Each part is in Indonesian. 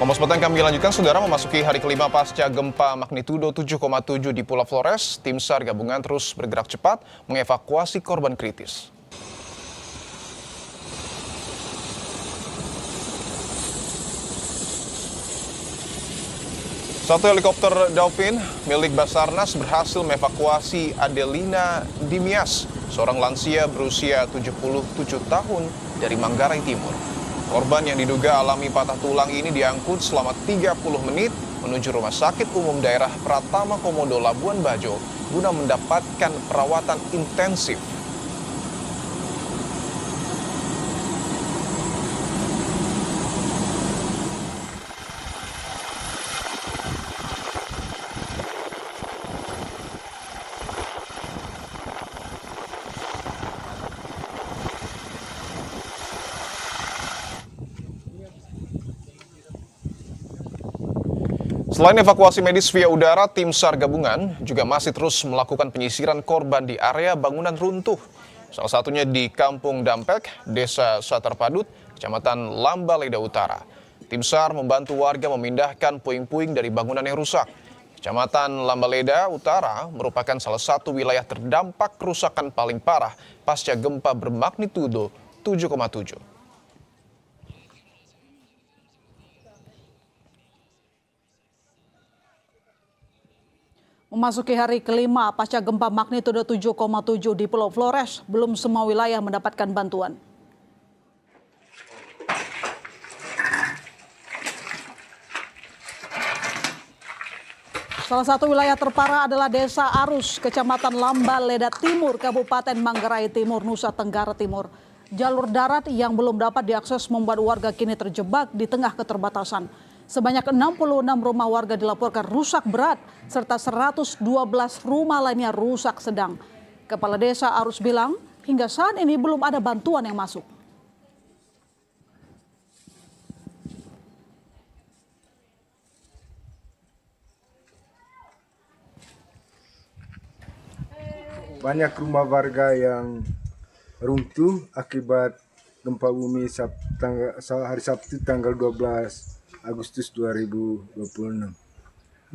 Kompas Petang kami lanjutkan, saudara. Memasuki hari kelima pasca gempa magnitudo 7,7 di Pulau Flores, tim SAR gabungan terus bergerak cepat mengevakuasi korban kritis. Satu helikopter Dolphin milik Basarnas berhasil mengevakuasi Adelina Dimias, seorang lansia berusia 77 tahun dari Manggarai Timur. Korban yang diduga alami patah tulang ini diangkut selama 30 menit menuju Rumah Sakit Umum Daerah Pratama Komodo Labuan Bajo guna mendapatkan perawatan intensif. Selain evakuasi medis via udara, tim SAR gabungan juga masih terus melakukan penyisiran korban di area bangunan runtuh. Salah satunya di Kampung Dampek, Desa Satarpadut, Kecamatan Lambaleda Utara. Tim SAR membantu warga memindahkan puing-puing dari bangunan yang rusak. Kecamatan Lambaleda Utara merupakan salah satu wilayah terdampak kerusakan paling parah pasca gempa bermagnitudo 7,7. Memasuki hari kelima pasca gempa magnitudo 7,7 di Pulau Flores, belum semua wilayah mendapatkan bantuan. Salah satu wilayah terparah adalah Desa Arus, Kecamatan Lambaleda Timur, Kabupaten Manggarai Timur, Nusa Tenggara Timur. Jalur darat yang belum dapat diakses membuat warga kini terjebak di tengah keterbatasan. Sebanyak 66 rumah warga dilaporkan rusak berat, serta 112 rumah lainnya rusak sedang. Kepala Desa Arus bilang, hingga saat ini belum ada bantuan yang masuk. Banyak rumah warga yang runtuh akibat gempa bumi hari Sabtu tanggal 12 Agustus 2026.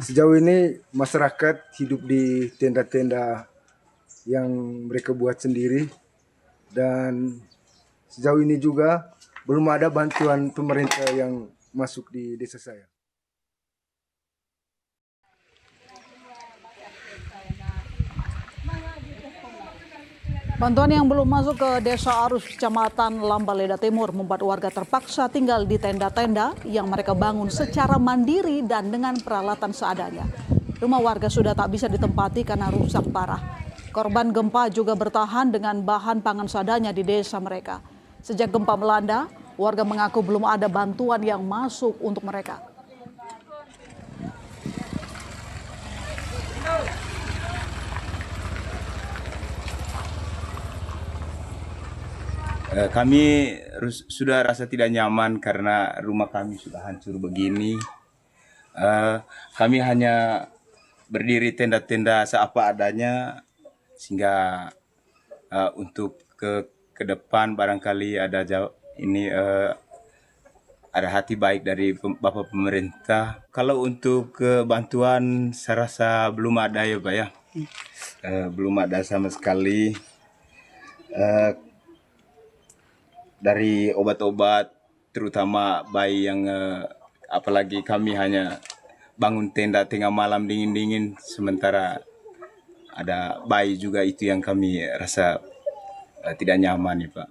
Sejauh ini masyarakat hidup di tenda-tenda yang mereka buat sendiri, dan sejauh ini juga belum ada bantuan pemerintah yang masuk di desa saya. Bantuan yang belum masuk ke Desa Arus, Kecamatan Lambaleda Timur membuat warga terpaksa tinggal di tenda-tenda yang mereka bangun secara mandiri dan dengan peralatan seadanya. Rumah warga sudah tak bisa ditempati karena rusak parah. Korban gempa juga bertahan dengan bahan pangan seadanya di desa mereka. Sejak gempa melanda, warga mengaku belum ada bantuan yang masuk untuk mereka. Kami sudah rasa tidak nyaman karena rumah kami sudah hancur begini. Kami hanya berdiri tenda-tenda seapa adanya, sehingga untuk ke depan barangkali ada ada hati baik dari Bapak pemerintah. Kalau untuk bantuan saya rasa belum ada ya Pak ya. Belum ada sama sekali. Dari obat-obat, terutama bayi yang apalagi kami hanya bangun tenda tengah malam dingin-dingin, sementara ada bayi juga, itu yang kami rasa tidak nyaman nih Pak.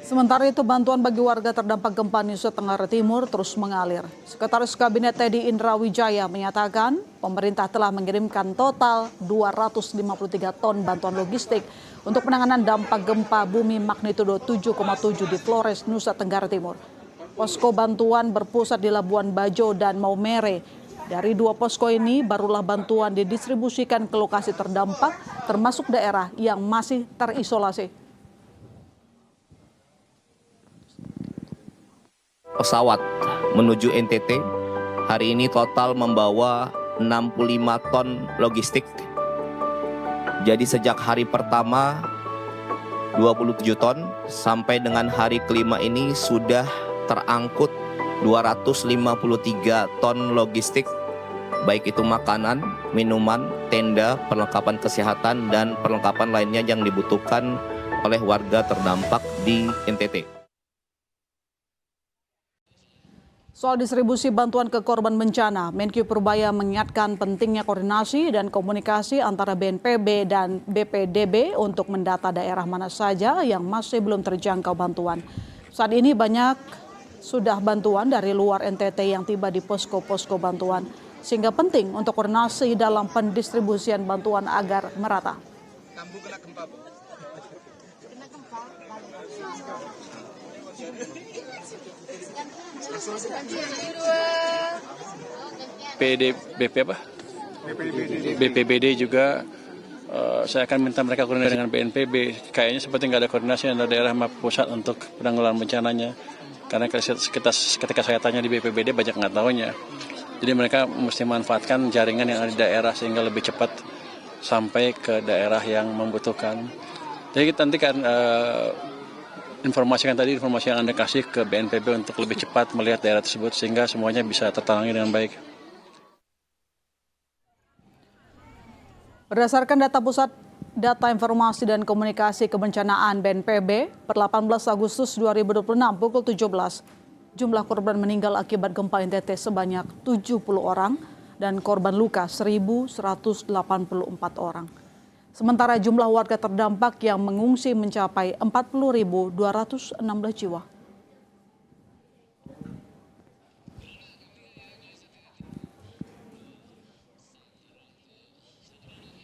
Sementara itu bantuan bagi warga terdampak gempa Nusa Tenggara Timur terus mengalir. Sekretaris Kabinet Teddy Indra Wijaya menyatakan pemerintah telah mengirimkan total 253 ton bantuan logistik untuk penanganan dampak gempa bumi magnitudo 7,7 di Flores, Nusa Tenggara Timur. Posko bantuan berpusat di Labuan Bajo dan Maumere. Dari dua posko ini barulah bantuan didistribusikan ke lokasi terdampak, termasuk daerah yang masih terisolasi. Pesawat menuju NTT hari ini total membawa 65 ton logistik. Jadi sejak hari pertama 27 ton sampai dengan hari kelima ini sudah terangkut 253 ton logistik, baik itu makanan, minuman, tenda, perlengkapan kesehatan, dan perlengkapan lainnya yang dibutuhkan oleh warga terdampak di NTT. Soal distribusi bantuan ke korban bencana, Menkyu Purbaya mengingatkan pentingnya koordinasi dan komunikasi antara BNPB dan BPDB untuk mendata daerah mana saja yang masih belum terjangkau bantuan. Saat ini banyak sudah bantuan dari luar NTT yang tiba di posko-posko bantuan, sehingga penting untuk koordinasi dalam pendistribusian bantuan agar merata. BPBD juga saya akan minta mereka koordinasi dengan BNPB. Kayaknya seperti nggak ada koordinasi antara daerah sama pusat untuk penanggulangan bencananya. Karena ketika saya tanya di BPBD banyak nggak tahunya. Jadi mereka mesti manfaatkan jaringan yang ada di daerah sehingga lebih cepat sampai ke daerah yang membutuhkan. Jadi kita nanti kan informasi yang Anda kasih ke BNPB untuk lebih cepat melihat daerah tersebut sehingga semuanya bisa tertangani dengan baik. Berdasarkan data Pusat Data Informasi dan Komunikasi Kebencanaan BNPB, per 18 Agustus 2026 pukul 17, jumlah korban meninggal akibat gempa NTT sebanyak 70 orang dan korban luka 1.184 orang. Sementara jumlah warga terdampak yang mengungsi mencapai 40.216 jiwa.